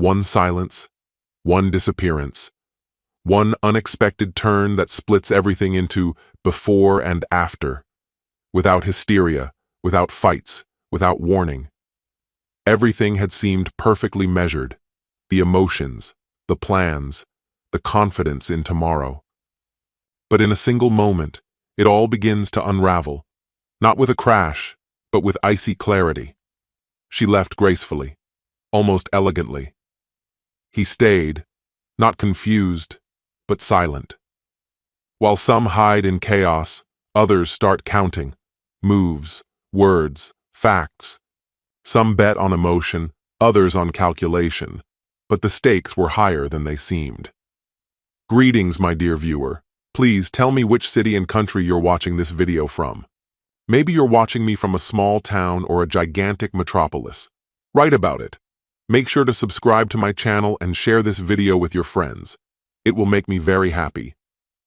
One silence, one disappearance, one unexpected turn that splits everything into before and after, without hysteria, without fights, without warning. Everything had seemed perfectly measured, the emotions, the plans, the confidence in tomorrow. But in a single moment, it all begins to unravel, not with a crash, but with icy clarity. She left gracefully, almost elegantly. He stayed, not confused, but silent. While some hide in chaos, others start counting. Moves, words, facts. Some bet on emotion, others on calculation, but the stakes were higher than they seemed. Greetings, my dear viewer. Please tell me which city and country you're watching this video from. Maybe you're watching me from a small town or a gigantic metropolis. Write about it. Make sure to subscribe to my channel and share this video with your friends. It will make me very happy.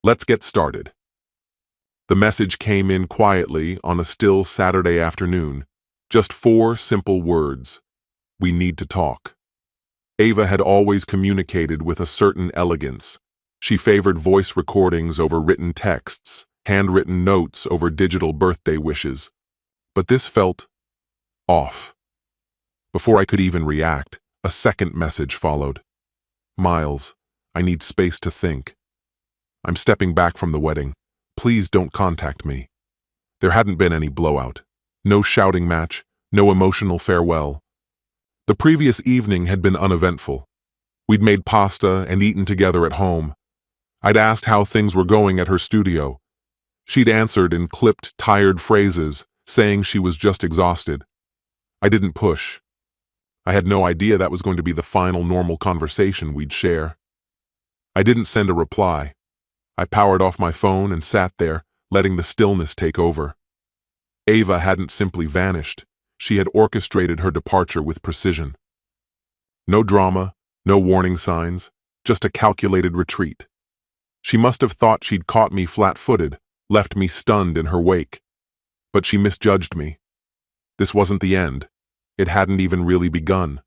Let's get started. The message came in quietly on a still Saturday afternoon. Just 4 simple words. We need to talk. Ava had always communicated with a certain elegance. She favored voice recordings over written texts, handwritten notes over digital birthday wishes. But this felt off. Before I could even react, a second message followed. Miles, I need space to think. I'm stepping back from the wedding. Please don't contact me. There hadn't been any blowout. No shouting match, no emotional farewell. The previous evening had been uneventful. We'd made pasta and eaten together at home. I'd asked how things were going at her studio. She'd answered in clipped, tired phrases, saying she was just exhausted. I didn't push. I had no idea that was going to be the final normal conversation we'd share. I didn't send a reply. I powered off my phone and sat there, letting the stillness take over. Ava hadn't simply vanished. She had orchestrated her departure with precision. No drama, no warning signs, just a calculated retreat. She must have thought she'd caught me flat-footed, left me stunned in her wake. But she misjudged me. This wasn't the end. It hadn't even really begun.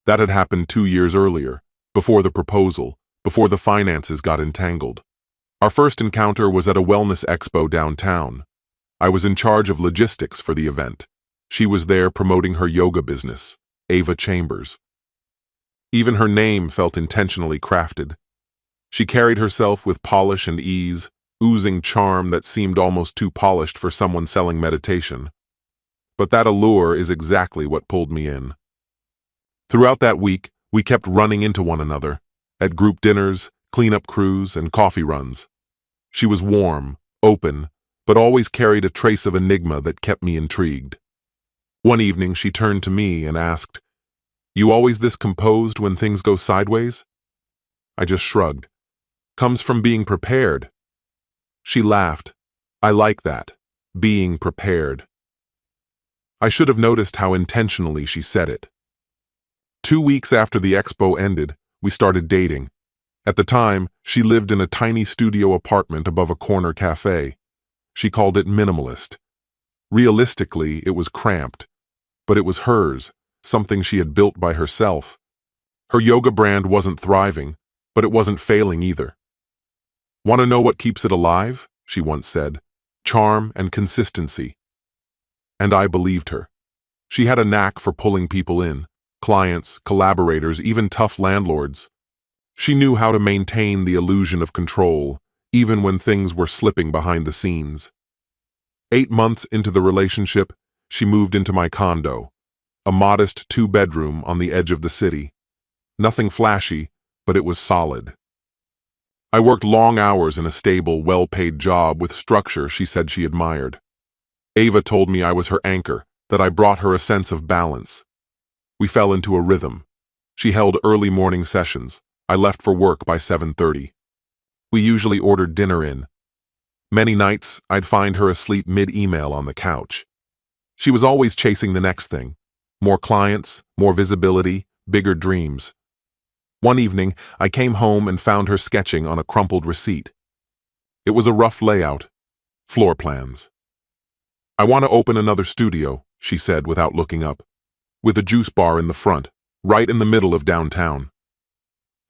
That had happened 2 years earlier, before the proposal, before the finances got entangled. Our first encounter was at a wellness expo downtown. I was in charge of logistics for the event. She was there promoting her yoga business, Ava Chambers. Even her name felt intentionally crafted. She carried herself with polish and ease, oozing charm that seemed almost too polished for someone selling meditation. But that allure is exactly what pulled me in. Throughout that week, we kept running into one another, at group dinners, cleanup crews, and coffee runs. She was warm, open, but always carried a trace of enigma that kept me intrigued. One evening, she turned to me and asked, "You always this composed when things go sideways?" I just shrugged. "Comes from being prepared." She laughed. "I like that. Being prepared." I should have noticed how intentionally she said it. 2 weeks after the expo ended, we started dating. At the time, she lived in a tiny studio apartment above a corner cafe. She called it minimalist. Realistically, it was cramped, but it was hers, something she had built by herself. Her yoga brand wasn't thriving, but it wasn't failing either. "Want to know what keeps it alive?" she once said. "Charm and consistency." And I believed her. She had a knack for pulling people in, clients, collaborators, even tough landlords. She knew how to maintain the illusion of control, even when things were slipping behind the scenes. 8 months into the relationship, she moved into my condo, a modest 2-bedroom on the edge of the city. Nothing flashy, but it was solid. I worked long hours in a stable, well-paid job with structure she said she admired. Ava told me I was her anchor, that I brought her a sense of balance. We fell into a rhythm. She held early morning sessions. I left for work by 7:30. We usually ordered dinner in. Many nights, I'd find her asleep mid-email on the couch. She was always chasing the next thing. More clients, more visibility, bigger dreams. One evening, I came home and found her sketching on a crumpled receipt. It was a rough layout. Floor plans. "I want to open another studio," she said without looking up. "With a juice bar in the front. right in the middle of downtown.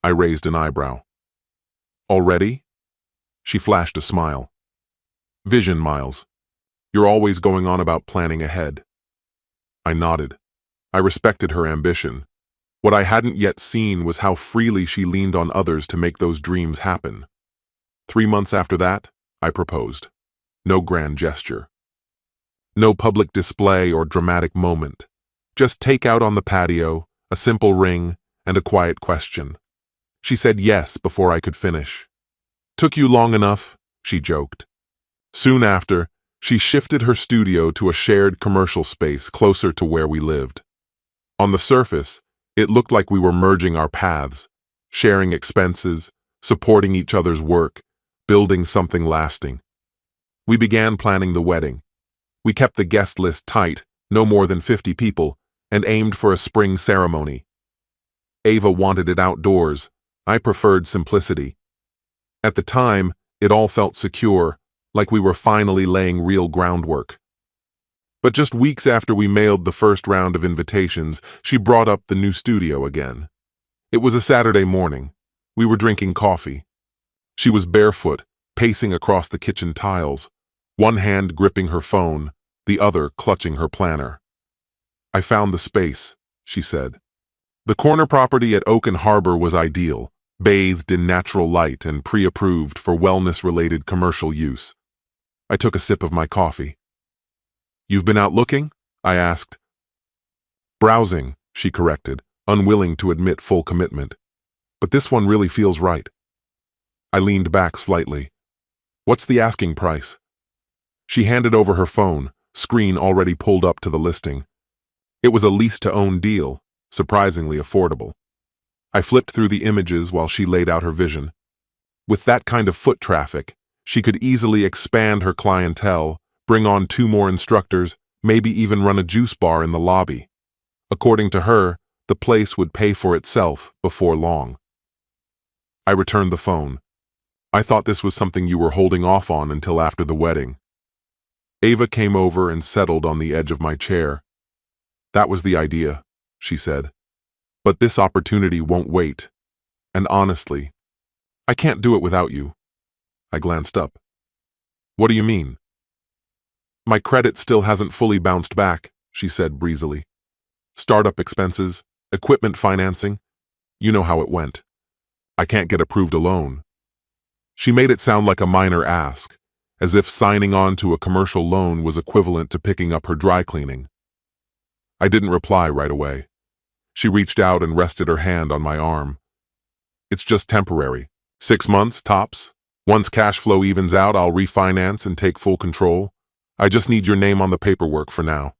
I raised an eyebrow. Already? She flashed a smile. Vision, Miles. You're always going on about planning ahead. I nodded. I respected her ambition. What I hadn't yet seen was how freely she leaned on others to make those dreams happen. 3 months after that, I proposed. No grand gesture. No public display or dramatic moment. Just takeout on the patio, a simple ring, and a quiet question. She said yes before I could finish. Took you long enough, she joked. Soon after, she shifted her studio to a shared commercial space closer to where we lived. On the surface, it looked like we were merging our paths, sharing expenses, supporting each other's work, building something lasting. We began planning the wedding. We kept the guest list tight, no more than 50 people, and aimed for a spring ceremony. Ava wanted it outdoors. I preferred simplicity. At the time, it all felt secure, like we were finally laying real groundwork. But just weeks after we mailed the first round of invitations, she brought up the new studio again. It was a Saturday morning. We were drinking coffee. She was barefoot, pacing across the kitchen tiles, one hand gripping her phone, the other clutching her planner. I found the space, she said. The corner property at Oak and Harbor was ideal, bathed in natural light and pre-approved for wellness-related commercial use. I took a sip of my coffee. You've been out looking? I asked. Browsing, she corrected, unwilling to admit full commitment. But this one really feels right. I leaned back slightly. What's the asking price? She handed over her phone, screen already pulled up to the listing. It was a lease-to-own deal, surprisingly affordable. I flipped through the images while she laid out her vision. With that kind of foot traffic, she could easily expand her clientele, bring on 2 more instructors, maybe even run a juice bar in the lobby. According to her, the place would pay for itself before long. I returned the phone. I thought this was something you were holding off on until after the wedding. Ava came over and settled on the edge of my chair. That was the idea, she said. But this opportunity won't wait. And honestly, I can't do it without you. I glanced up. What do you mean? My credit still hasn't fully bounced back, she said breezily. Startup expenses, equipment financing, you know how it went. I can't get approved alone. She made it sound like a minor ask, as if signing on to a commercial loan was equivalent to picking up her dry cleaning. I didn't reply right away. She reached out and rested her hand on my arm. It's just temporary. 6 months, tops. Once cash flow evens out, I'll refinance and take full control. I just need your name on the paperwork for now.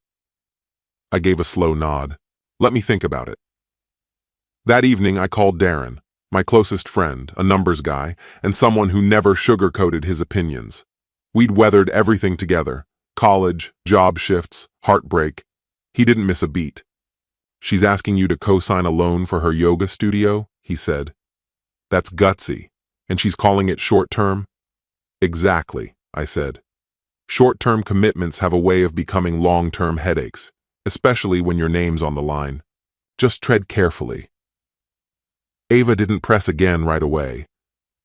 I gave a slow nod. Let me think about it. That evening, I called Darren, my closest friend, a numbers guy, and someone who never sugarcoated his opinions. We'd weathered everything together. College, job shifts, heartbreak. He didn't miss a beat. She's asking you to co-sign a loan for her yoga studio, he said. That's gutsy. And she's calling it short-term? Exactly, I said. Short-term commitments have a way of becoming long-term headaches, especially when your name's on the line. Just tread carefully. Ava didn't press again right away.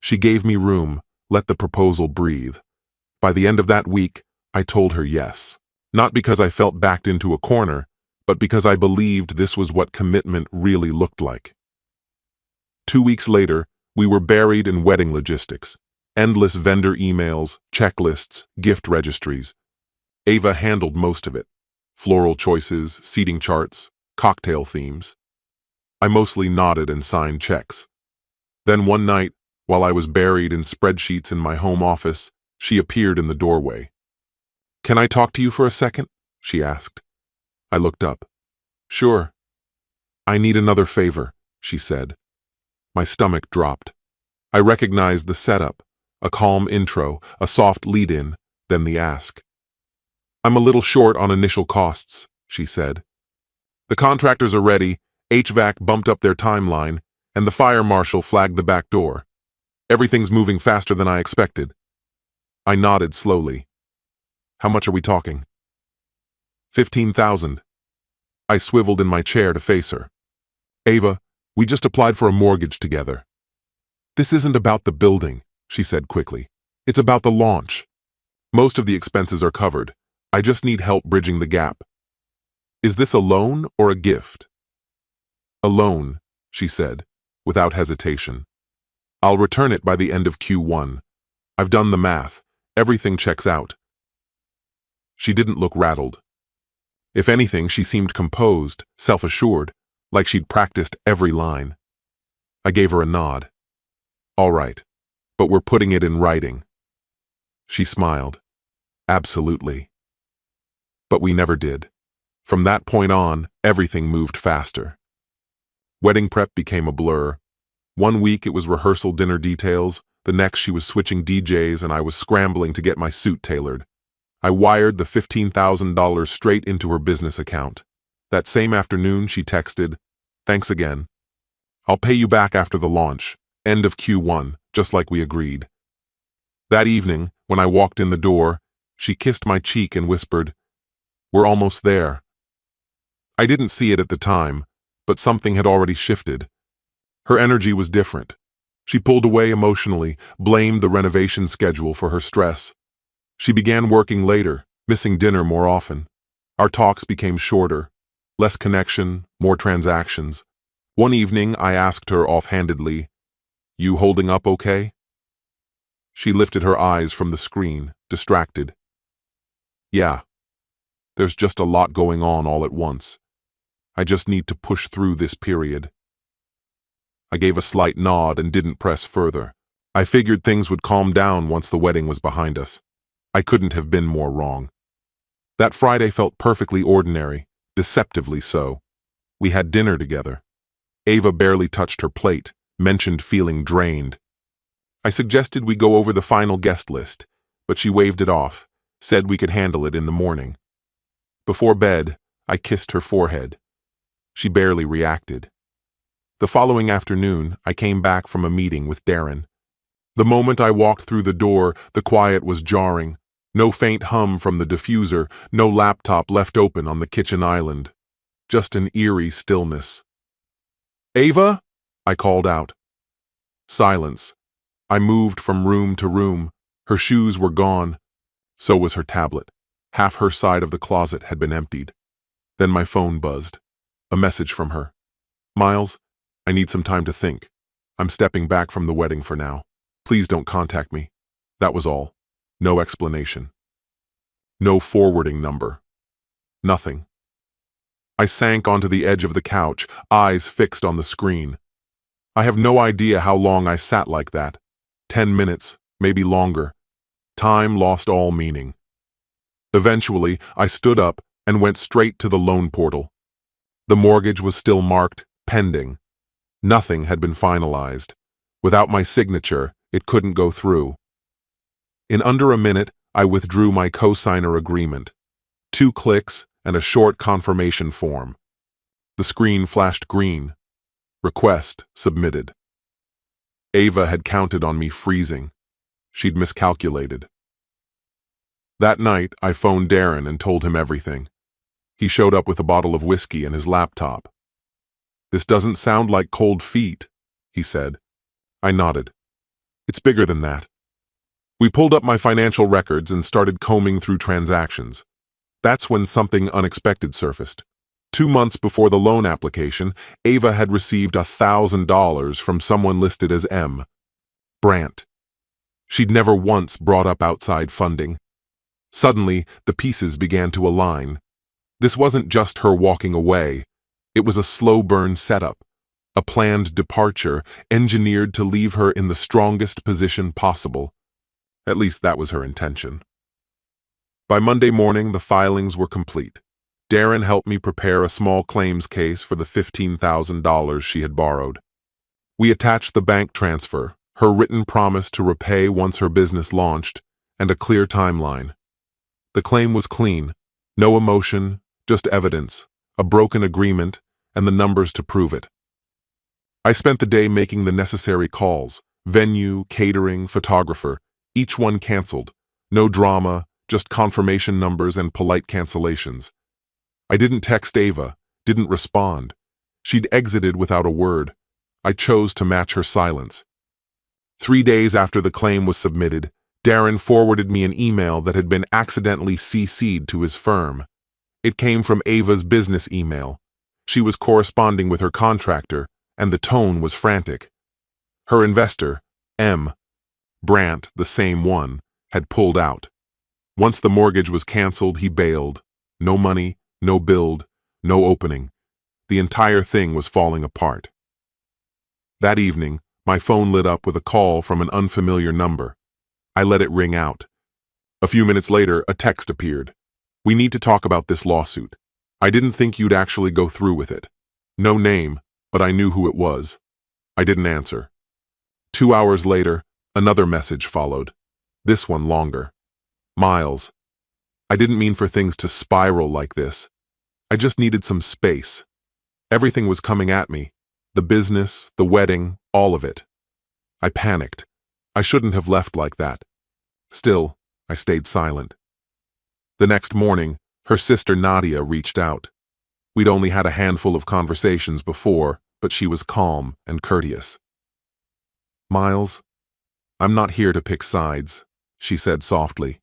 She gave me room, let the proposal breathe. By the end of that week, I told her yes. Not because I felt backed into a corner, but because I believed this was what commitment really looked like. 2 weeks later, we were buried in wedding logistics. Endless vendor emails, checklists, gift registries. Ava handled most of it. Floral choices, seating charts, cocktail themes. I mostly nodded and signed checks. Then one night, while I was buried in spreadsheets in my home office, she appeared in the doorway. Can I talk to you for a second? She asked. I looked up. Sure. I need another favor, she said. My stomach dropped. I recognized the setup. A calm intro, a soft lead-in, then the ask. I'm a little short on initial costs, she said. The contractors are ready, HVAC bumped up their timeline, and the fire marshal flagged the back door. Everything's moving faster than I expected. I nodded slowly. How much are we talking? 15,000. I swiveled in my chair to face her. Ava, we just applied for a mortgage together. This isn't about the building, she said quickly. It's about the launch. Most of the expenses are covered. I just need help bridging the gap. Is this a loan or a gift? A loan, she said, without hesitation. I'll return it by the end of Q1. I've done the math. Everything checks out. She didn't look rattled. If anything, she seemed composed, self-assured, like she'd practiced every line. I gave her a nod. All right, but we're putting it in writing. She smiled. Absolutely. But we never did. From that point on, everything moved faster. Wedding prep became a blur. One week it was rehearsal dinner details, the next she was switching DJs and I was scrambling to get my suit tailored. I wired the $15,000 straight into her business account. That same afternoon she texted, "Thanks again. I'll pay you back after the launch, end of Q1, just like we agreed." That evening, when I walked in the door, she kissed my cheek and whispered, "We're almost there." I didn't see it at the time, but something had already shifted. Her energy was different. She pulled away emotionally, blamed the renovation schedule for her stress. She began working later, missing dinner more often. Our talks became shorter. Less connection, more transactions. One evening, I asked her offhandedly, "You holding up okay?" She lifted her eyes from the screen, distracted. "Yeah. There's just a lot going on all at once. I just need to push through this period." I gave a slight nod and didn't press further. I figured things would calm down once the wedding was behind us. I couldn't have been more wrong. That Friday felt perfectly ordinary, deceptively so. We had dinner together. Ava barely touched her plate, mentioned feeling drained. I suggested we go over the final guest list, but she waved it off, said we could handle it in the morning. Before bed, I kissed her forehead. She barely reacted. The following afternoon, I came back from a meeting with Darren. The moment I walked through the door, the quiet was jarring. No faint hum from the diffuser, no laptop left open on the kitchen island. Just an eerie stillness. "Ava?" I called out. Silence. I moved from room to room. Her shoes were gone. So was her tablet. Half her side of the closet had been emptied. Then my phone buzzed. A message from her. "Miles, I need some time to think. I'm stepping back from the wedding for now. Please don't contact me." That was all. No explanation. No forwarding number. Nothing. I sank onto the edge of the couch, eyes fixed on the screen. I have no idea how long I sat like that. 10 minutes, maybe longer. Time lost all meaning. Eventually, I stood up and went straight to the loan portal. The mortgage was still marked pending. Nothing had been finalized. Without my signature, it couldn't go through. In under a minute, I withdrew my co-signer agreement. 2 clicks and a short confirmation form. The screen flashed green. Request submitted. Ava had counted on me freezing. She'd miscalculated. That night, I phoned Darren and told him everything. He showed up with a bottle of whiskey and his laptop. "This doesn't sound like cold feet," he said. I nodded. "It's bigger than that." We pulled up my financial records and started combing through transactions. That's when something unexpected surfaced. 2 months before the loan application, Ava had received $1,000 from someone listed as M. Brandt. She'd never once brought up outside funding. Suddenly, the pieces began to align. This wasn't just her walking away. It was a slow-burn setup, a planned departure engineered to leave her in the strongest position possible. At least that was her intention. By Monday morning, the filings were complete. Darren helped me prepare a small claims case for the $15,000 she had borrowed. We attached the bank transfer, her written promise to repay once her business launched, and a clear timeline. The claim was clean, no emotion, just evidence, a broken agreement, and the numbers to prove it. I spent the day making the necessary calls, venue, catering, photographer, each one canceled. No drama, just confirmation numbers and polite cancellations. I didn't text Ava, didn't respond. She'd exited without a word. I chose to match her silence. 3 days after the claim was submitted, Darren forwarded me an email that had been accidentally CC'd to his firm. It came from Ava's business email. She was corresponding with her contractor, and the tone was frantic. Her investor, M. Brandt, the same one, had pulled out. Once the mortgage was canceled, he bailed. No money, no build, no opening. The entire thing was falling apart. That evening, my phone lit up with a call from an unfamiliar number. I let it ring out. A few minutes later, a text appeared. "We need to talk about this lawsuit. I didn't think you'd actually go through with it." No name, but I knew who it was. I didn't answer. 2 hours later, another message followed. This one longer. "Miles, I didn't mean for things to spiral like this. I just needed some space. Everything was coming at me. The business, the wedding, all of it. I panicked. I shouldn't have left like that. Still, I stayed silent." The next morning, her sister Nadia reached out. We'd only had a handful of conversations before, but she was calm and courteous. "Miles, I'm not here to pick sides," she said softly.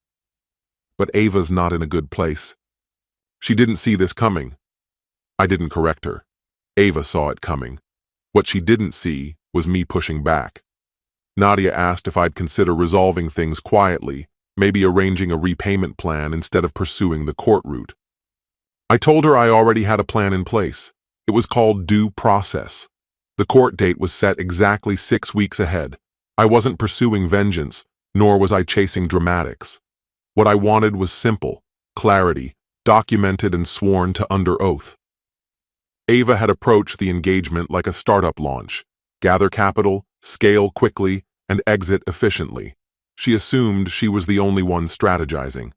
"But Ava's not in a good place. She didn't see this coming." I didn't correct her. Ava saw it coming. What she didn't see was me pushing back. Nadia asked if I'd consider resolving things quietly, maybe arranging a repayment plan instead of pursuing the court route. I told her I already had a plan in place. It was called due process. The court date was set exactly 6 weeks ahead. I wasn't pursuing vengeance, nor was I chasing dramatics. What I wanted was simple, clarity, documented and sworn to under oath. Ava had approached the engagement like a startup launch: gather capital, scale quickly, and exit efficiently. She assumed she was the only one strategizing.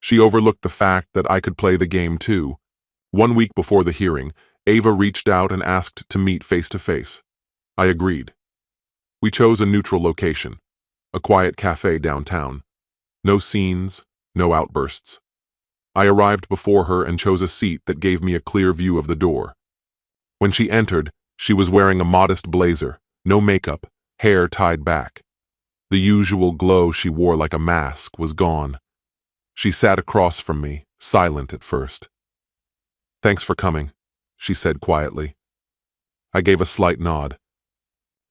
She overlooked the fact that I could play the game too. 1 week before the hearing, Ava reached out and asked to meet face to face. I agreed. We chose a neutral location, a quiet cafe downtown. No scenes, no outbursts. I arrived before her and chose a seat that gave me a clear view of the door. When she entered, she was wearing a modest blazer, no makeup, hair tied back. The usual glow she wore like a mask was gone. She sat across from me, silent at first. "Thanks for coming," she said quietly. I gave a slight nod.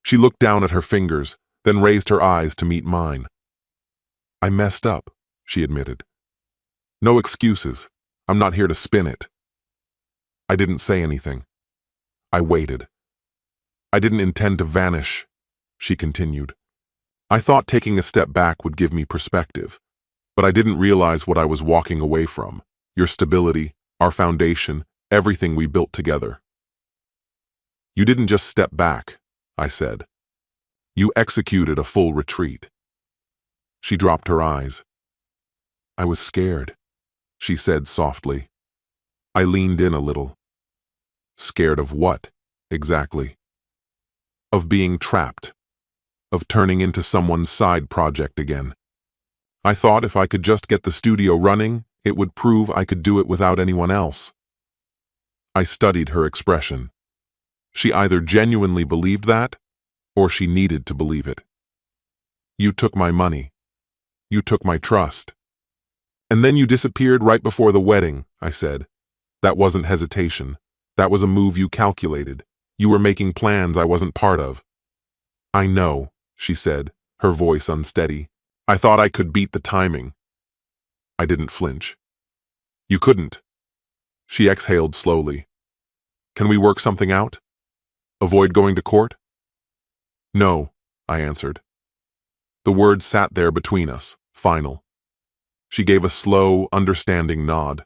She looked down at her fingers, then raised her eyes to meet mine. "I messed up," she admitted. "No excuses. I'm not here to spin it." I didn't say anything. I waited. "I didn't intend to vanish," she continued. "I thought taking a step back would give me perspective, but I didn't realize what I was walking away from: your stability, our foundation, everything we built together." "You didn't just step back," I said. "You executed a full retreat." She dropped her eyes. "I was scared," she said softly. I leaned in a little. "Scared of what, exactly?" "Of being trapped. Of turning into someone's side project again. I thought if I could just get the studio running, it would prove I could do it without anyone else." I studied her expression. She either genuinely believed that, or she needed to believe it. "You took my money. You took my trust. And then you disappeared right before the wedding," I said. "That wasn't hesitation. That was a move you calculated. You were making plans I wasn't part of." "I know," she said, her voice unsteady. "I thought I could beat the timing." I didn't flinch. "You couldn't." She exhaled slowly. "Can we work something out? Avoid going to court?" "No," I answered. The word sat there between us, final. She gave a slow, understanding nod.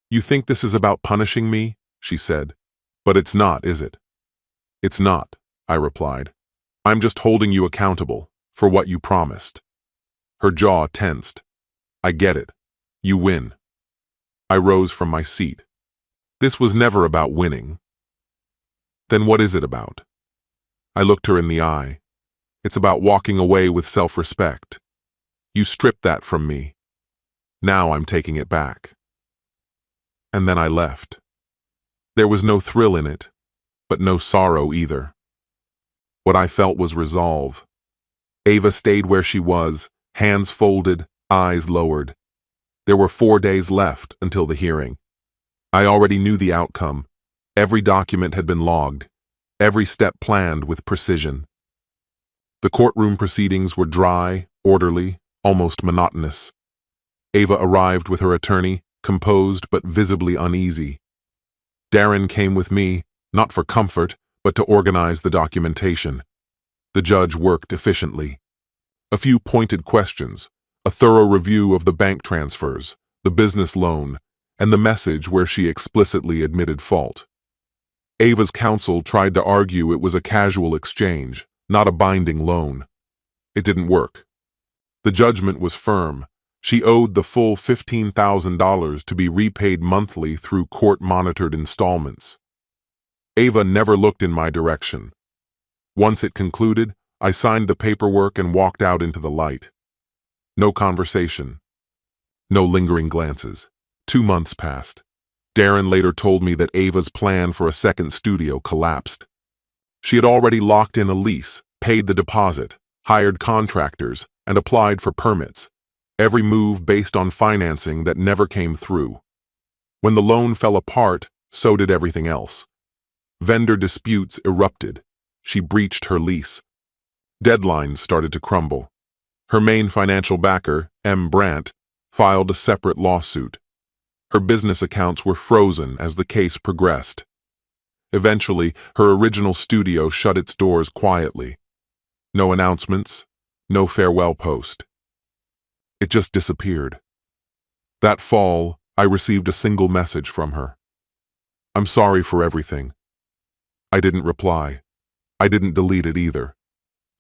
"You think this is about punishing me?" she said. "But it's not, is it?" "It's not," I replied. "I'm just holding you accountable for what you promised." Her jaw tensed. "I get it. You win." I rose from my seat. "This was never about winning." "Then what is it about?" I looked her in the eye. "It's about walking away with self-respect. You stripped that from me. Now I'm taking it back." And then I left. There was no thrill in it, but no sorrow either. What I felt was resolve. Ava stayed where she was, hands folded, eyes lowered. There were 4 days left until the hearing. I already knew the outcome. Every document had been logged, every step planned with precision. The courtroom proceedings were dry, orderly, almost monotonous. Ava arrived with her attorney, composed but visibly uneasy. Darren came with me, not for comfort, but to organize the documentation. The judge worked efficiently. A few pointed questions, a thorough review of the bank transfers, the business loan, and the message where she explicitly admitted fault. Ava's counsel tried to argue it was a casual exchange, not a binding loan. It didn't work. The judgment was firm. She owed the full $15,000 to be repaid monthly through court-monitored installments. Ava never looked in my direction. Once it concluded, I signed the paperwork and walked out into the light. No conversation. No lingering glances. 2 months passed. Darren later told me that Ava's plan for a second studio collapsed. She had already locked in a lease, paid the deposit, hired contractors, and applied for permits. Every move based on financing that never came through. When the loan fell apart, so did everything else. Vendor disputes erupted. She breached her lease. Deadlines started to crumble. Her main financial backer, M. Brandt, filed a separate lawsuit. Her business accounts were frozen as the case progressed. Eventually, her original studio shut its doors quietly. No announcements, no farewell post. It just disappeared. That fall, I received a single message from her. "I'm sorry for everything." I didn't reply. I didn't delete it either.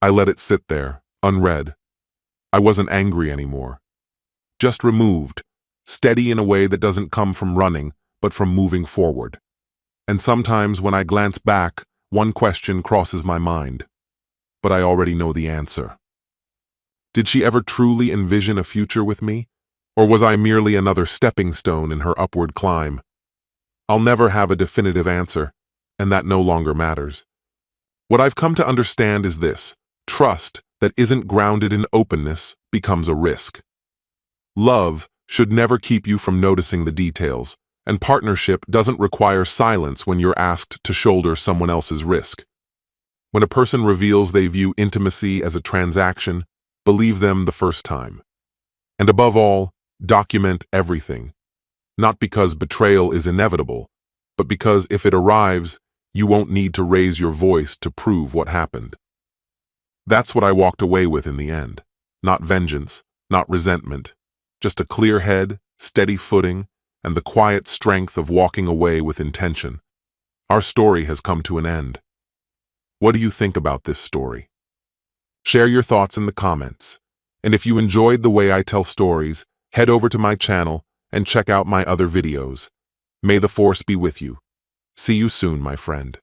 I let it sit there, unread. I wasn't angry anymore. Just removed, steady in a way that doesn't come from running, but from moving forward. And sometimes when I glance back, one question crosses my mind. But I already know the answer. Did she ever truly envision a future with me? Or was I merely another stepping stone in her upward climb? I'll never have a definitive answer, and that no longer matters. What I've come to understand is this: trust that isn't grounded in openness becomes a risk. Love should never keep you from noticing the details, and partnership doesn't require silence when you're asked to shoulder someone else's risk. When a person reveals they view intimacy as a transaction, believe them the first time. And above all, document everything. Not because betrayal is inevitable, but because if it arrives, you won't need to raise your voice to prove what happened. That's what I walked away with in the end. Not vengeance, not resentment, just a clear head, steady footing, and the quiet strength of walking away with intention. Our story has come to an end. What do you think about this story? Share your thoughts in the comments. And if you enjoyed the way I tell stories, head over to my channel and check out my other videos. May the force be with you. See you soon, my friend.